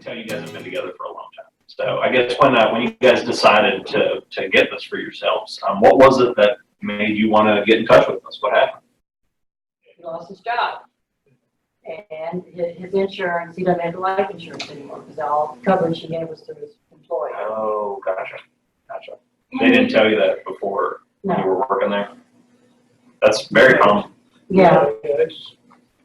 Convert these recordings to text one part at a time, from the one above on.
can tell you guys have been together for a long time. So I guess when you guys decided to get this for yourselves, what was it that made you want to get in touch with us? What happened? He lost his job. And his insurance, he doesn't have life insurance anymore because all coverage he had was through his employer. Oh, gotcha. Gotcha. They didn't tell you that before you were working there? That's very common. Yeah. It's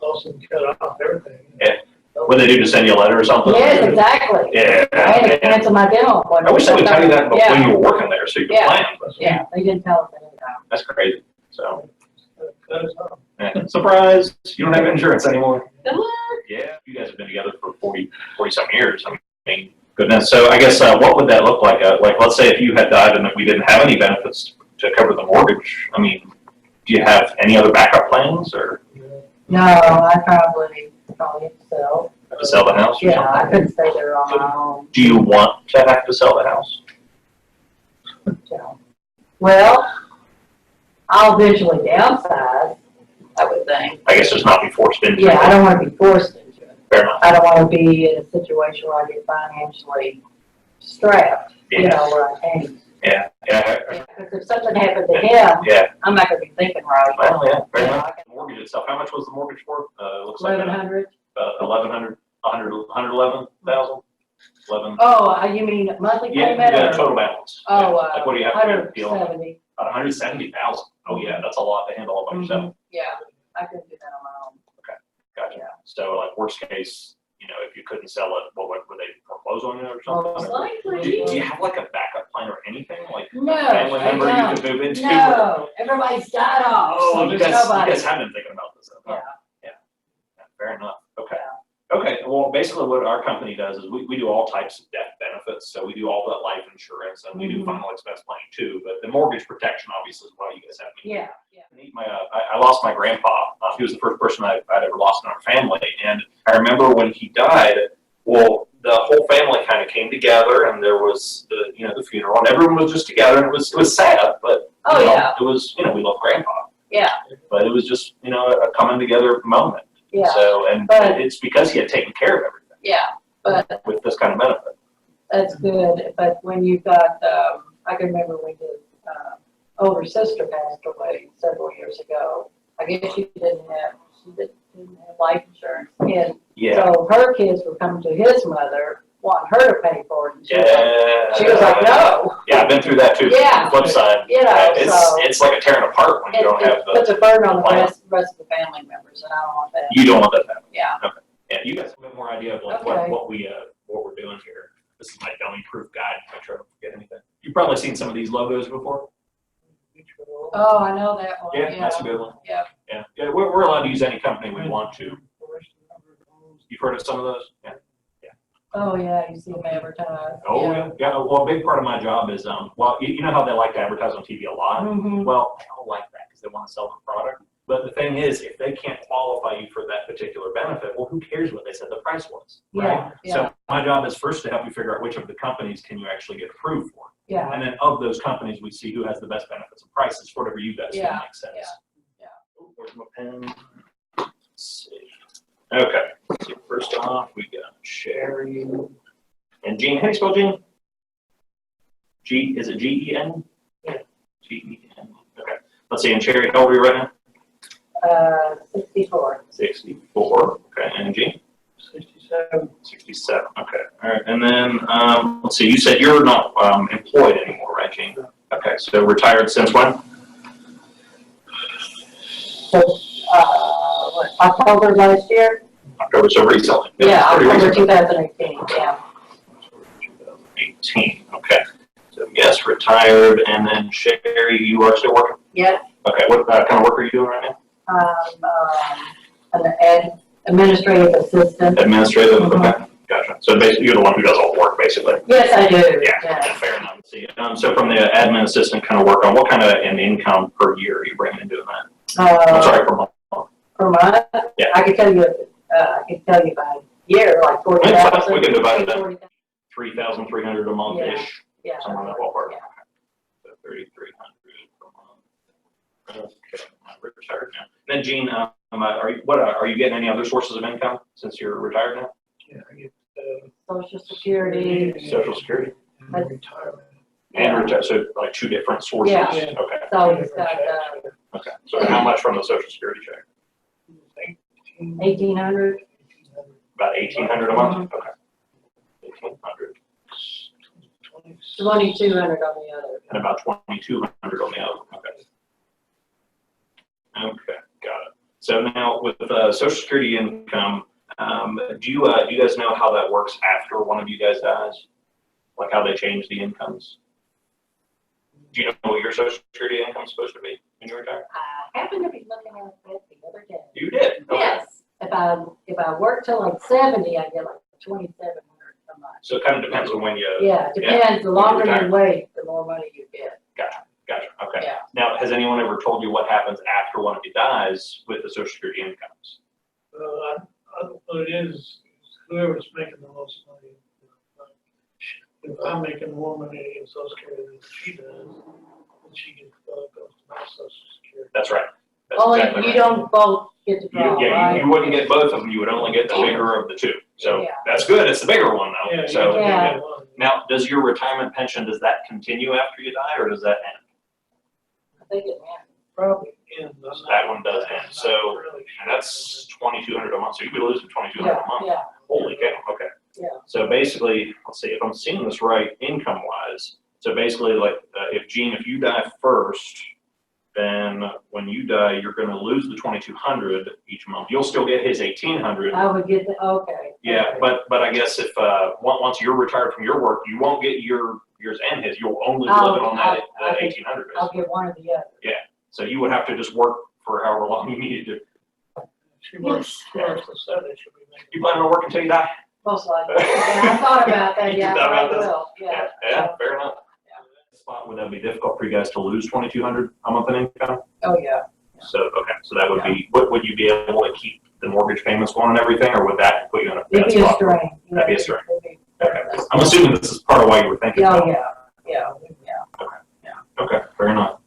also cut off everything. Yeah. What they do, to send you a letter or something? Yes, exactly. Yeah. I had to cancel my dental appointment. I wish they would tell you that when you were working there so you could plan. But yeah, they didn't tell us anything. that's crazy. So, Cut us off. yeah. Surprise! You don't have insurance anymore. Good luck. Yeah, you guys have been together for 40 some years. I mean, goodness. So I guess what would that look like? Like, let's say if you had died and we didn't have any benefits to cover the mortgage. I mean, do you have any other backup plans, or No, I probably have to sell. have to sell the house? Or Yeah, something? I couldn't stay there on my own. Do you want to have to sell the house? So, well, I'll eventually downsize, I would think. I guess just not be forced into Yeah, I it. don't want to be forced into it. Fair enough. I don't want to be in a situation where I get financially strapped, Yeah. where I can't. Yeah. Because if something happened to him, Yeah. I'm not going to be thinking right. Well, yeah. Fair Yeah, enough. The mortgage itself. How much was the mortgage for? Looks like 1,100. 1,100, 111,000. 11. Oh, you mean monthly Yeah, payment? the or- total balance. Oh, Like, what do you have to deal with? 170. About 170,000. Oh yeah, that's a lot to handle all by yourself. Yeah, I couldn't do that on my own. Gotcha. Yeah. So like worst case, if you couldn't sell it, what would they foreclose on you or something? Most Do likely. you have like a backup plan or anything? Like No, a family I member you don't. could move into? No, everybody's died off, Oh, so you there's guys nobody. have been thinking about this. Huh? Yeah. Yeah. Fair enough. Okay. Okay. Well, basically what our company does is we do all types of death benefits. So we do all that life insurance and we do final expense planning too. But the mortgage protection obviously is what you guys have. Yeah. I lost my grandpa. He was the first person I'd ever lost in our family. And I remember when he died, well, the whole family kind of came together and there was the funeral and everyone was just together and it was sad, but it was, we love grandpa. Yeah. But it was just, a coming together moment. Yeah. So, but it's because he had taken care of everything. Yeah, but With this kind of benefit. that's good. But when you've got, I can remember when his older sister passed away several years ago. I guess she didn't have life insurance, and so her kids were coming to his mother wanting her to pay for it. And she was like, no. Yeah, I've been through that too. Yeah. On the flip side, it's like a tearing apart when you don't have the. Puts a burden on the rest of the family members, and I don't want that. You don't want that to happen. Yeah. Okay. Yeah, you guys have a bit more idea of like what we're doing here. This is my dummy-proof guide. Make sure I don't forget anything. You've probably seen some of these logos before. Oh, I know that one. Yeah, that's a good one. Yeah. Yeah. We're allowed to use any company we want to. You've heard of some of those? Yeah. Oh, yeah, you see them advertised. Oh, yeah. Well, a big part of my job is, you know how they like to advertise on TV a lot? Well, they don't like that because they want to sell the product. But the thing is, if they can't qualify you for that particular benefit, well, who cares what they said the price was, right? Yeah. So my job is first to help you figure out which of the companies can you actually get approved for. Yeah. And then of those companies, we see who has the best benefits and prices for whatever you guys think makes sense. Yeah. Oh, where's my pen? Let's see. Okay. So first off, we got Sherry and Jean. How do you spell Jean? Is it G-E-N? Yeah. G-E-N. Okay. Let's see. And Sherry, how old are you right now? 64. 64. Okay. And Jean? 67. 67. Okay. All right. And then let's see. You said you're not employed anymore, right, Jean? Okay. So retired since when? So, October last year? October. So recently. Yeah, Pretty October recently. 2018. Yeah. 2018. Okay. So yes, retired. And then Sherry, you are still working? Yeah. Okay. What kind of work are you doing right now? An administrative assistant. Administrative. Okay. Gotcha. So basically, you're the one who does all the work, basically. Yes, I do. Yeah. Fair enough. See. So from the admin assistant kind of work on, what kind of an income per year are you bringing in doing that? I'm sorry, per month. Per month? Yeah. I can tell you by year, like 40,000. We can divide it up. 3,300 a month-ish. Yeah. Somewhere in that ballpark. Yeah. So 3,300 per month. Okay. I'm retired now. Then Jean, are you getting any other sources of income since you're retired now? Yeah, I get Social Security. Social Security, And retirement. and retire, so like two different sources? Yeah. Okay, So he's got, okay. So how much from the Social Security check? 1,800. About 1,800 a month? Okay. 1,800. 2,200 on the other. And about 2,200 on the other. Okay. Okay, got it. So now with Social Security income, do you guys know how that works after one of you guys dies? Like how they change the incomes? Do you know what your Social Security income is supposed to be when you retire? I happened to be looking at that the other day. You did? Okay. Yes, if I work till like 70, I get like 2,700 a month. So it kind of depends on when you. Yeah, it depends. The longer retire. you wait, the more money you get. Gotcha. Okay. Yeah. Now, has anyone ever told you what happens after one of you dies with the Social Security incomes? What it is whoever's making the most money. If I'm making more money in Social Security than she does, then she gets, goes to my Social Security. That's right. That's Only exactly you right. don't both get to draw, right? You wouldn't get both of them. You would only get the bigger of the two. So Yeah. that's good. It's the bigger one though. Yeah, So you Yeah. get one. now, does your retirement pension, does that continue after you die or does that end? I think it ends. Probably ends. That one does end. So, and that's 2,200 a month. So you'd be losing 2,200 Yeah, a month. yeah, Holy cow. Okay. yeah. So basically, let's see if I'm seeing this right, income wise. So basically, like if Gene, if you die first, then when you die, you're going to lose the 2,200 each month. You'll still get his 1,800. I would get the, okay. Yeah, okay. but I guess if once you're retired from your work, you won't get yours and his. You'll only be I'll- living on that I'll- 1,800. I'll get one or the other. So you would have to just work for however long you needed to. She works, till 70, she'll be making. You plan on working until you die? Most likely. Yeah, I thought about that, You yeah, thought I about this? will, yeah. Yeah, fair enough. Spot, would that be difficult for you guys to lose 2,200 a month in income? Oh, yeah. So, okay, so that would be, would you be able to keep the mortgage payments going and everything, or would that put you in a It'd bad be a spot? strain. That'd be a strain. It'd be- Okay, I'm assuming this is part of why you were thinking Yeah, about it. yeah. Okay, fair enough.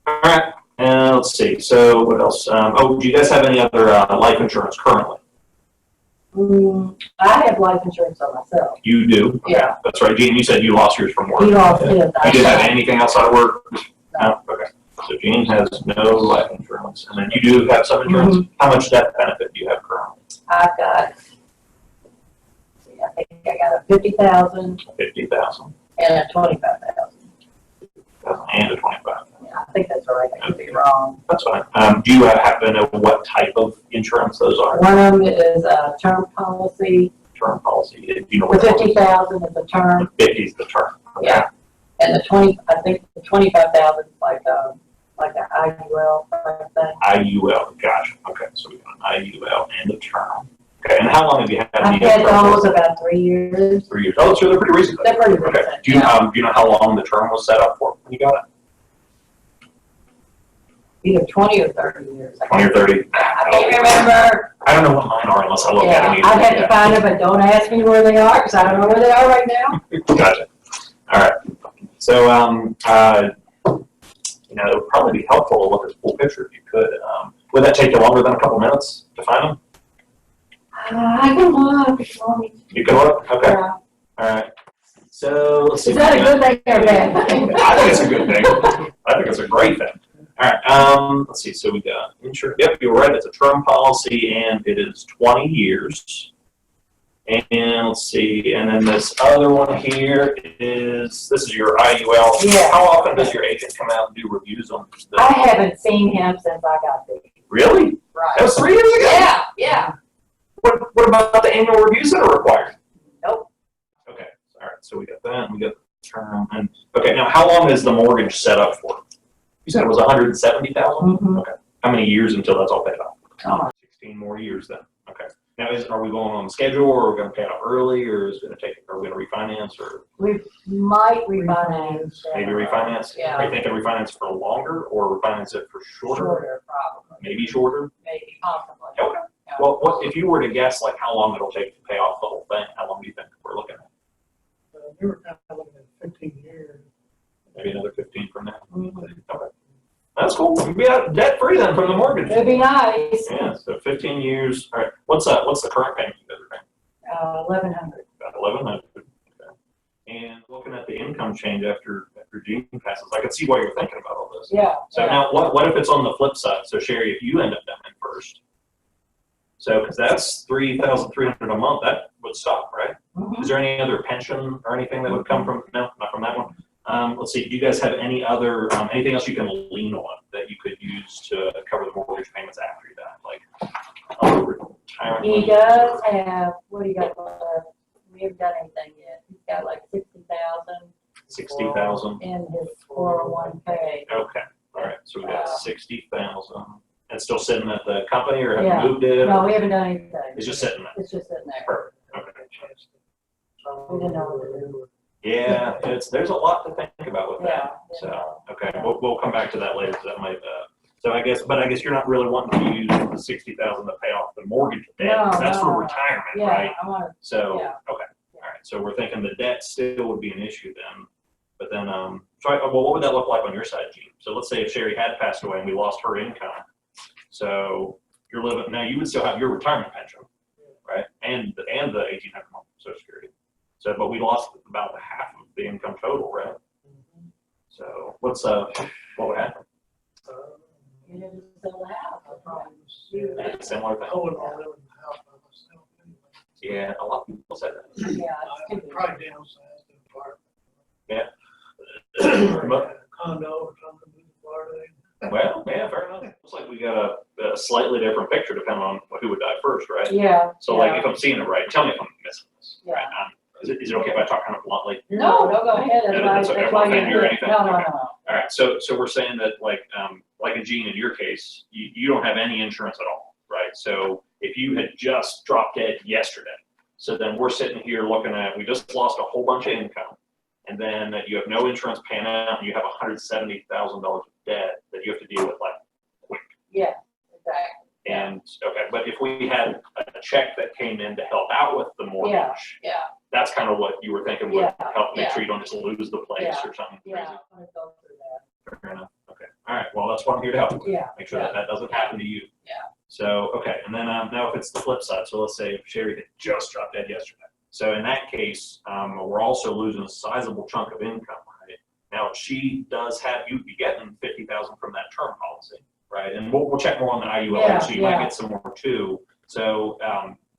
All right, and let's see, so what else? Do you guys have any other life insurance currently? I have life insurance on myself. You do? Okay, Yeah. that's right, Gene, you said you lost yours from work. He lost his. You didn't have anything outside of work? No, okay. So Gene has no life insurance, and then you do have some insurance? How much death benefit do you have currently? I've got, I think I got a 50,000 50,000, and a 25,000. and a 25,000. Yeah, I think that's right. I could be wrong. That's fine. Do you happen to know what type of insurance those are? One of them is a term policy. Term policy. Do you know The what 50,000 is a term. The 50 is the term. Okay. Yeah. And the 20, I think the 25,000 is like an IUL type thing. IUL. Gotcha. Okay. So we got an IUL and a term. Okay. And how long have you had I've the had term? those about 3 years. 3 years. Oh, so they're pretty recent. They're pretty Okay. recent, Do you, yeah. do you know how long the term was set up for when you got it? Either 20 or 30 years. 20 or 30? I can't remember. I don't know what mine are unless I look Yeah, at them. I'd have to find them, but don't ask me where they are, because I don't know where they are right now. Gotcha. All right. So, it would probably be helpful to look at the full picture if you could. Would that take you longer than a couple minutes to find them? I can look if you want me to. You can look? Okay. Yeah. All right. So, let's see. Is that a good thing or a bad thing? I think it's a good thing. I think it's a great thing. All right. Let's see. So we got insurance. Yep, you're right. It's a term policy, and it is 20 years. And let's see. And then this other one here this is your IUL. Yeah. How often does your agent come out and do reviews on this? I haven't seen him since I got there. Really? Right. That was 3 years ago? Yeah, yeah. What about the annual reviews that are required? Nope. Okay. All right. So we got that. And we got the term. And okay. Now, how long is the mortgage set up for? You said it was 170,000. Mhm. Okay. How many years until that's all paid off? Oh. 16 more years then. Okay. Now, are we going on schedule, or are we going to pay it off early, or is it going to take? Are we going to refinance, or We might refinance. maybe refinance? Yeah. Are you thinking refinance for longer, or refinance it for shorter? Shorter, probably. Maybe shorter. Maybe, possibly. Okay. Yeah. Well, what if you were to guess, like how long it'll take to pay off the whole thing? How long do you think we're looking at? We were kind of looking at 15 years. Maybe another 15 from now. Mhm. Okay. That's cool. We'll be out debt free then from the mortgage. It'd be nice. Yeah. So 15 years. All right. What's the current payment you guys are paying? 1,100. About 1,100. Okay. And looking at the income change after Gene passes, I can see why you're thinking about all this. Yeah. So yeah. now, what if it's on the flip side? So Sherry, if you end up dying first, so because that's 3,300 a month, that would stop, right? Mhm. Is there any other pension or anything that would come from? No, not from that one. Let's see. Do you guys have any other anything else you can lean on that you could use to cover the mortgage payments after you die, like retirement? He does have, what do you got left? We haven't done anything yet. He's got like 60,000 60,000. in his 401k. Okay. All right. So we got 60,000. And still sitting at the company, or have Yeah. you moved it? No, we haven't done anything. It's just sitting there. It's just sitting there. Perfect. Okay. We didn't know what to do. Yeah, there's a lot to think about with Yeah. that. So okay, we'll come back to that later. 'Cause that might. So I guess you're not really wanting to use the 60,000 to pay off the mortgage debt. No, That's no, for no. retirement, Yeah, right? I want to, So yeah. okay, all right. So we're thinking the debt still would be an issue then. But then, well, what would that look like on your side, Gene? So let's say if Sherry had passed away and we lost her income. So you're living now. You would still have your retirement pension, right? And the 1,800 month Social Security. So, but we lost about half of the income total, right? So what would happen? You had to sell the house. Similar thing. I wouldn't want to live in the house by myself anyway. Yeah, a lot of people said that. Yeah, I'd it's probably downsize the apartment. Yeah. Or a condo or something in Florida. Well, yeah, fair enough. Looks like we got a slightly different picture depending on who would die first, right? Yeah. So, like, if I'm seeing it right, tell me if I'm missing this. Yeah. Right? Is it okay if I talk kind of bluntly? No, go ahead. No, that's okay. That's why I'm not you're offending you or here. anything. No, no, Okay. no. All right. So we're saying that like in Gene, in your case, you don't have any insurance at all, right? So if you had just dropped dead yesterday, so then we're sitting here looking at, we just lost a whole bunch of income, and then you have no insurance paying out, and you have $170,000 of debt that you have to deal with like quick. Yeah, exactly. And okay, but if we had a check that came in to help out with the mortgage, Yeah, that's kind of what you were thinking would Yeah, help make yeah. sure you don't just lose the place Yeah, or something yeah. crazy. I'm gonna go through that. Fair enough. Okay. All right. Well, that's what I'm here to help with. Yeah. Make sure that doesn't happen to you. Yeah. So, okay. And then now if it's the flip side, so let's say if Sherry had just dropped dead yesterday. So in that case, we're also losing a sizable chunk of income, right? Now she does have, you'd be getting 50,000 from that term policy, right? And we'll check more on the IUL, Yeah, so you might get some more too. So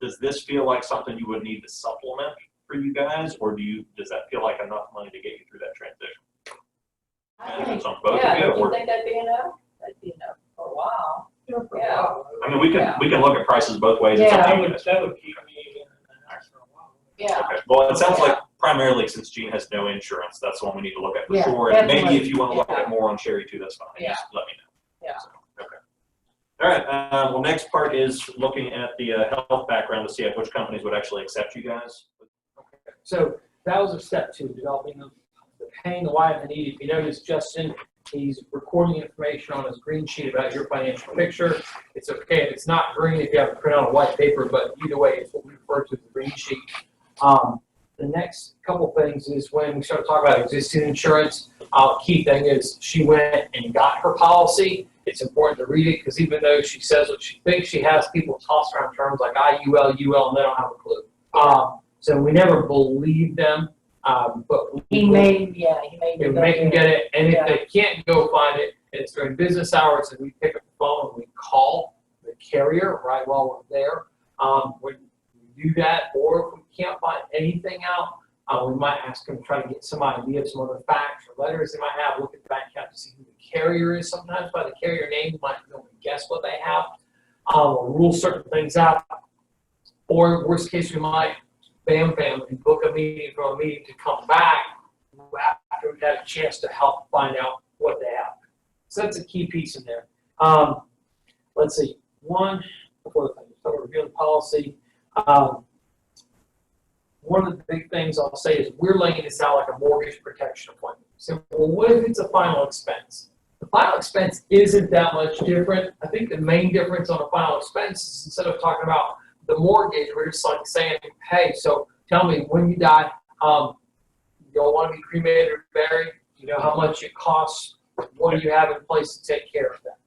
does this feel like something you would need to supplement for you guys, or does that feel like enough money to get you through that transition? I And think, it's on both yeah, of you, don't you or think that'd be enough? That'd be enough for a while. Yeah. I mean, we can look at prices both ways. Yeah. It's up to That you would, guys. that would keep me in the house for a while. Yeah. Okay. Well, it sounds like primarily since Gene has no insurance, that's the one we need to look at for Yeah, sure. And maybe definitely. if you want to look Yeah. at more on Sherry too, that's fine. Yeah. Just let me know. Yeah. So, okay. All right. Well, next part is looking at the health background to see which companies would actually accept you guys. So that was a step two, developing the pain, the why, and the need. If you notice, Justin, he's recording information on his green sheet about your financial picture. It's okay if it's not green, if you have to print out a white paper, but either way, it's what we refer to as the green sheet. The next couple things is when we start talking about existing insurance, key thing is she went and got her policy. It's important to read it because even though she says what she thinks, she has people toss around terms like IUL, UL, and they don't have a clue. So we never believe them, but He made we make them get it, and if they can't go find it, and it's during business hours, and we pick up the phone and we call the carrier right while we're there. We do that, or if we can't find anything out, we might ask them to try to get some idea of some other facts or letters they might have, look at the bank account to see who the carrier is. Sometimes by the carrier name, you might be able to guess what they have, or rule certain things out. Or worst case, we might bam, and book a meeting from a meeting to come back after we've had a chance to help find out what they have. So that's a key piece in there. Let's see, before the start reviewing policy, one of the big things I'll say is we're laying this out like a mortgage protection appointment. So, well, what if it's a final expense? The final expense isn't that much different. I think the main difference on a final expense is instead of talking about the mortgage, we're just like saying, hey, so tell me when you die, you don't want to be cremated or buried, you know how much it costs, what do you have in place to take care of that?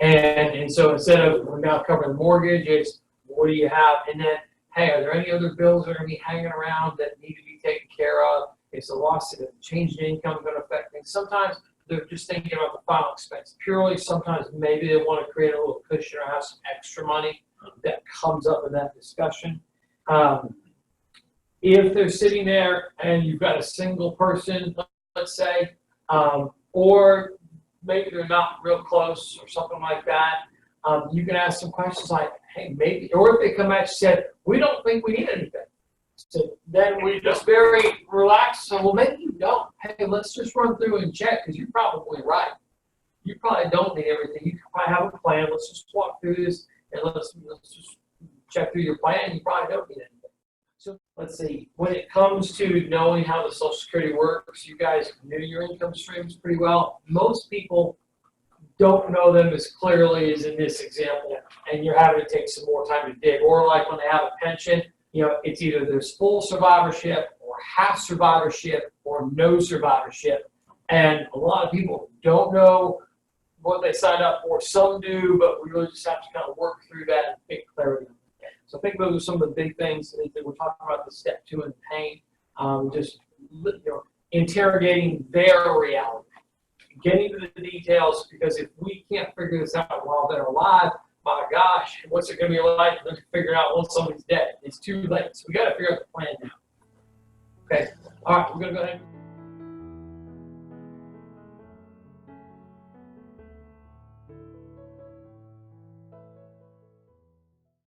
And so instead of we're now covering the mortgage, it's what do you have? And then hey, are there any other bills that are gonna be hanging around that need to be taken care of? Is the loss of the change in income gonna affect things? Sometimes they're just thinking about the final expense purely. Sometimes maybe they wanna create a little cushion or have some extra money that comes up in that discussion. If they're sitting there and you've got a single person, let's say, or maybe they're not real close or something like that, you can ask some questions like, hey, maybe, or if they come back and said, we don't think we need anything. So then we just very relaxed. So, well, maybe you don't. Hey, let's just run through and check because you're probably right. You probably don't need everything. You probably have a plan. Let's just walk through this and let's just check through your plan. You probably don't need anything. So let's see, when it comes to knowing how the Social Security works, you guys knew your income streams pretty well. Most people don't know them as clearly as in this example, and you're having to take some more time to dig. Or like when they have a pension, you know, it's either there's full survivorship or half survivorship or no survivorship. And a lot of people don't know what they signed up for. Some do, but we really just have to kind of work through that and get clarity. So I think those are some of the big things that we're talking about, the step 2 in pain, just interrogating their reality, getting to the details, because if we can't figure this out while they're alive, my gosh, what's it going to be like to figure it out once somebody's dead? It's too late. So we got to figure out the plan now. Okay. All right, we're going to go ahead.